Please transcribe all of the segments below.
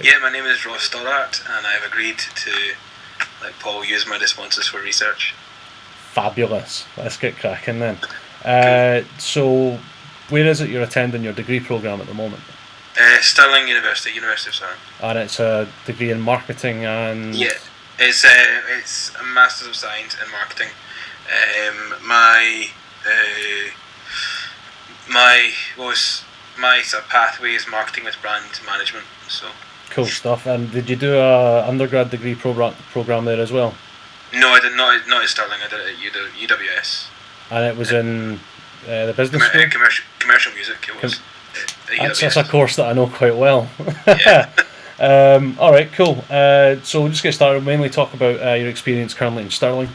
Yeah, my name is Stoddart, and I've agreed to let Paul use my responses for research. Fabulous. Let's get cracking then. Cool. So, where is it you're attending your degree programme at the moment? Stirling University of Stirling. And it's a degree in marketing and... Yeah, it's a Masters of Science in Marketing. My sort of pathway is marketing with brand management. So Cool stuff. And did you do a undergrad degree program there as well? no, I did not at Stirling. I did it at UWS. And it was in the business school? Commercial music. It was. That's a course that I know quite well. Yeah. Alright, cool. So we'll just get started. Mainly talk about your experience currently in Stirling.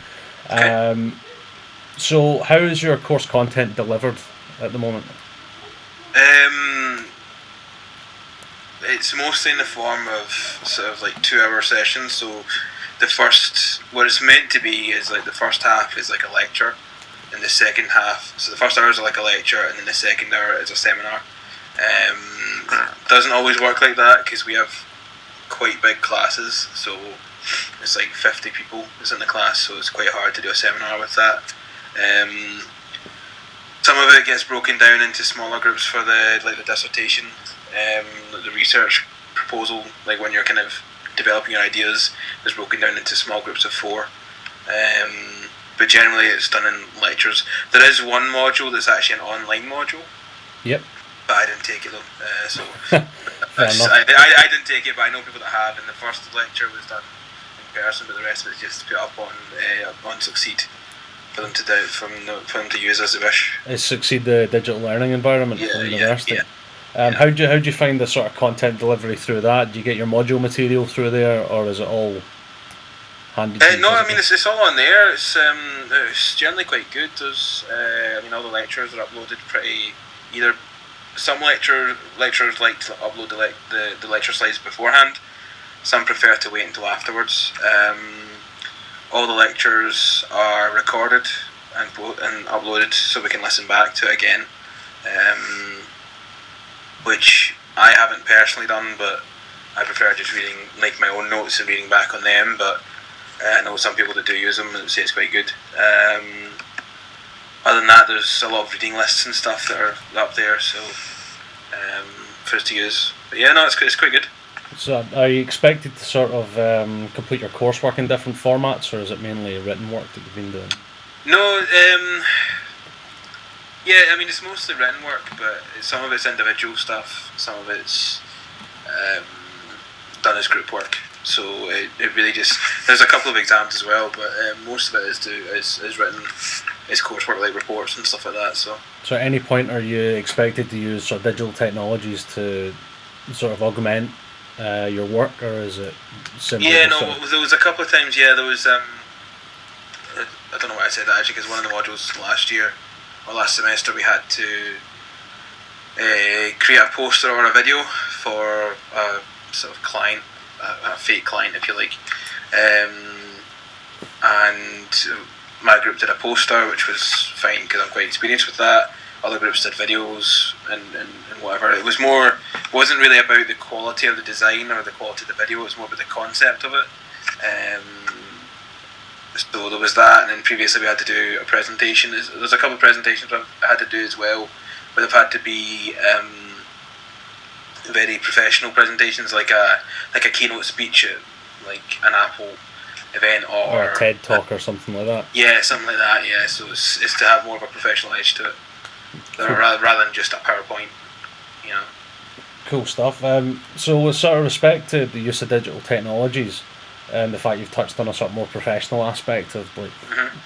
Okay. So how is your course content delivered at the moment? It's mostly in the form of sort of like 2-hour sessions. So what it's meant to be is like the first half is like a lecture, and the second half. So the first hour is like a lecture, and then the second hour is a seminar. Doesn't always work like that because we have quite big classes. So it's like 50 people is in the class, so it's quite hard to do a seminar with that. Some of it gets broken down into smaller groups for the dissertation, the research proposal. Like when you're kind of developing your ideas, is broken down into small groups of 4. But generally, it's done in lectures. There is one module that's actually an online module. Yep. But I didn't take it though. So I didn't take it, but I know people that have. And the first lecture was done in person, but the rest of it is just put up on Succeed. For them to use as they wish. Is Succeed the digital learning environment for the university? Yeah. How do you find the sort of content delivery through that? Do you get your module material through there, or is it all handed? No, I mean it's all on there. It's generally quite good. There's all the lectures are uploaded pretty. Either some lecturers like to upload the lecture slides beforehand. Some prefer to wait until afterwards. All the lectures are recorded and uploaded so we can listen back to it again, which I haven't personally done, but I prefer just reading like my own notes and reading back on them. But I know some people that do use them and say it's quite good. Other than that, there's a lot of reading lists and stuff that are up there, so for us to use. But yeah, no, it's quite good. So are you expected to sort of complete your coursework in different formats, or is it mainly written work that you've been doing? No, yeah, I mean it's mostly written work, but some of it's individual stuff, some of it's done as group work. So it really just, there's a couple of exams as well, but most of it is written, is coursework like reports and stuff like that. So at any point are you expected to use sort of digital technologies to sort of augment your work, or is it simply? Yeah, no, there was a couple of times. Yeah, there was. I don't know why I said that actually, because one of the modules last semester, we had to create a poster or a video for a sort of client, a fake client, if you like, and my group did a poster, which was fine because I'm quite experienced with that. Other groups did videos and whatever. It wasn't really about the quality of the design or the quality of the video. It was more about the concept of it. So there was that, and then previously we had to do a presentation. There's a couple of presentations I had to do as well, but they've had to be very professional presentations, like a keynote speech at like an Apple event or a TED talk or something like that. Yeah, something like that. Yeah, so it's to have more of a professional edge to it. Rather than just a PowerPoint, you know. Cool stuff. So with sort of respect to the use of digital technologies and the fact you've touched on a sort of more professional aspect of like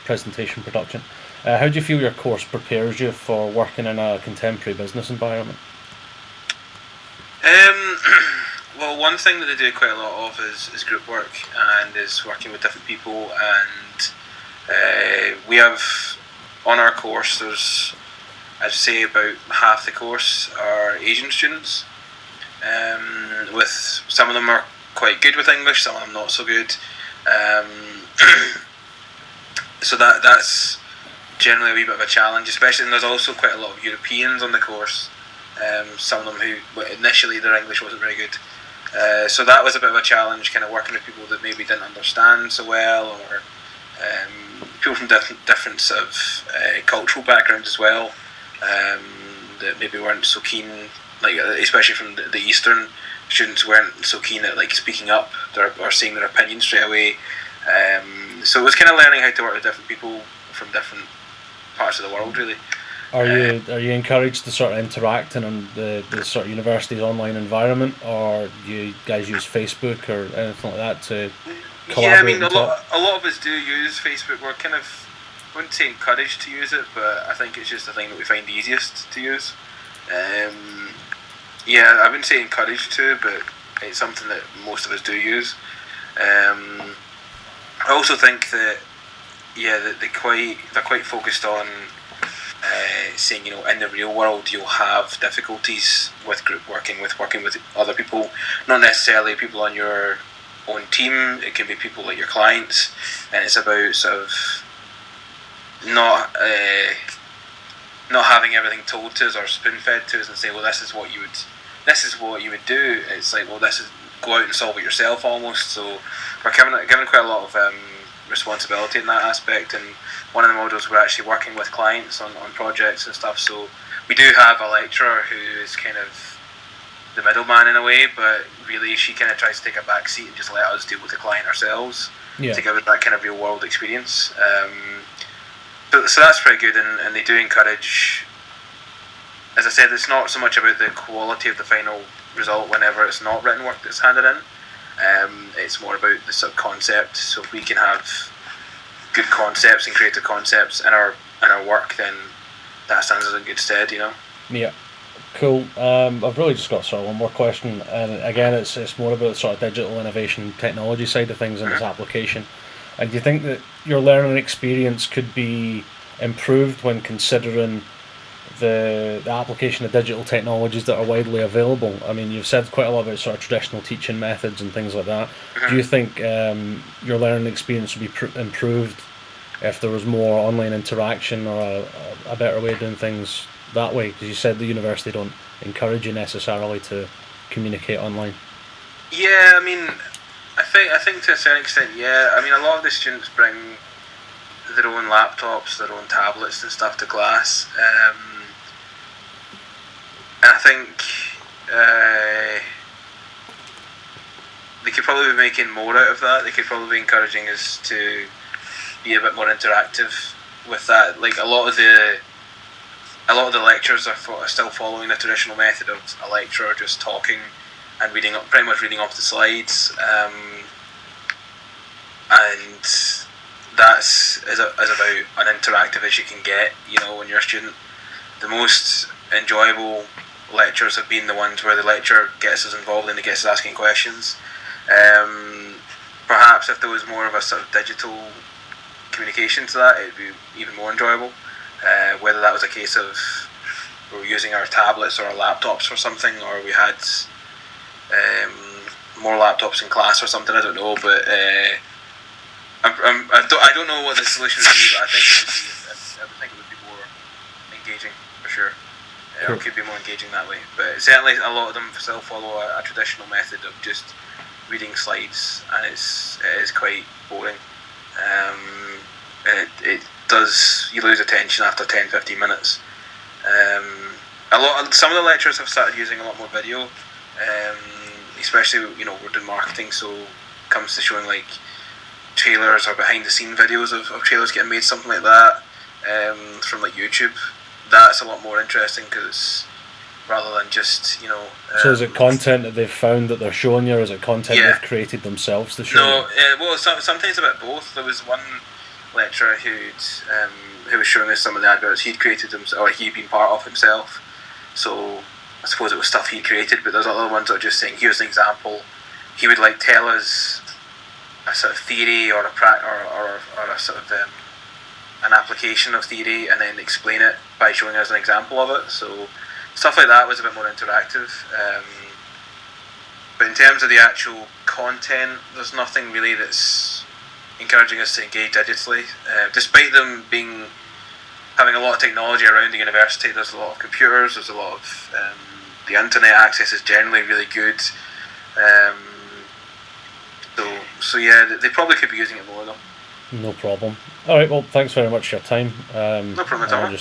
presentation production, how do you feel your course prepares you for working in a contemporary business environment? Well, one thing that they do quite a lot of is group work and is working with different people, and we have on our course there's, I'd say about half the course are Asian students. With some of them are quite good with English, some of them not so good. So that's generally a wee bit of a challenge, especially, and there's also quite a lot of Europeans on the course. Some of them who initially their English wasn't very good, So that was a bit of a challenge, kind of working with people that maybe didn't understand so well, or people from different sort of cultural backgrounds as well, that maybe weren't so keen, like especially from the Eastern students weren't so keen at like speaking up or saying their opinion straight away. So it was kind of learning how to work with different people from different parts of the world, really. Are you encouraged to sort of interact in the sort of university's online environment, or do you guys use Facebook or anything like that to collaborate? Yeah, I mean, and a lot of us do use Facebook. We're kind of, I wouldn't say encouraged to use it, but I think it's just the thing that we find easiest to use. Yeah, I wouldn't say encouraged to, but it's something that most of us do use. I also think that that they're quite focused on saying, you know, in the real world you'll have difficulties with group working with other people, not necessarily people on your own team. It can be people like your clients, and it's about sort of not having everything told to us or spoon fed to us and say, well, this is what you would do. It's like, well, this is, go out and solve it yourself almost. So we're given quite a lot of responsibility in that aspect, and one of the models we're actually working with clients on projects and stuff. So we do have a lecturer who is kind of the middleman in a way, but really she kind of tries to take a back seat and just let us deal with the client ourselves, to give it that kind of real world experience. So that's pretty good, and they do encourage. As I said, it's not so much about the quality of the final result whenever it's not written work that's handed in. It's more about the sort of concept. So if we can have good concepts and creative concepts in our work, then that stands us in good stead, you know. Yeah, cool. I've really just got sort of one more question, and again, it's more about sort of digital innovation, technology side of things and its application. And do you think that your learning experience could be improved when considering the application of digital technologies that are widely available? I mean, you've said quite a lot about sort of traditional teaching methods and things like that. Do you think your learning experience would be improved if there was more online interaction or a better way of doing things that way? Because you said the university don't encourage you necessarily to communicate online. Yeah, I mean, I think to a certain extent, yeah. I mean, a lot of the students bring their own laptops, their own tablets and stuff to class. And I think they could probably be making more out of that. They could probably be encouraging us to be a bit more interactive with that. Like a lot of the lectures are still following the traditional method of a lecturer just talking and pretty much reading off the slides, and that's as about an interactive as you can get. You know, when you're a student, the most enjoyable lectures have been the ones where the lecturer gets us involved and it gets us asking questions. Perhaps if there was more of a sort of digital communication to that, it'd be even more enjoyable. Whether that was a case of we were using our tablets or our laptops for something, or we had more laptops in class or something, I don't know. But I don't know what the solution would be, but I think it would be more engaging for sure. Cool. It could be more engaging that way, but certainly a lot of them still follow a traditional method of just reading slides, and it is quite boring. It does, you lose attention after 10-15 minutes. Some of the lecturers have started using a lot more video, especially, you know, we're doing marketing, so it comes to showing like trailers or behind the scene videos of trailers getting made, something like that, from like YouTube. That's a lot more interesting because rather than just, you know. So is it content that they've found that they're showing you, or is it content they've created themselves to show you? Well, sometimes a bit both. There was one lecturer who was showing us some of the adverts he'd created or he'd been part of himself. So I suppose it was stuff he'd created, but there's other ones that are just saying, here's an example. He would like tell us a sort of theory or a sort of an application of theory, and then explain it by showing us an example of it. So stuff like that was a bit more interactive. But in terms of the actual content, there's nothing really that's encouraging us to engage digitally. Despite them having a lot of technology around the university, there's a lot of computers, there's a lot of the internet access is generally really good. Um, so yeah, they probably could be using it more though. No problem. All right. Well, thanks very much for your time. No problem at I'll all. just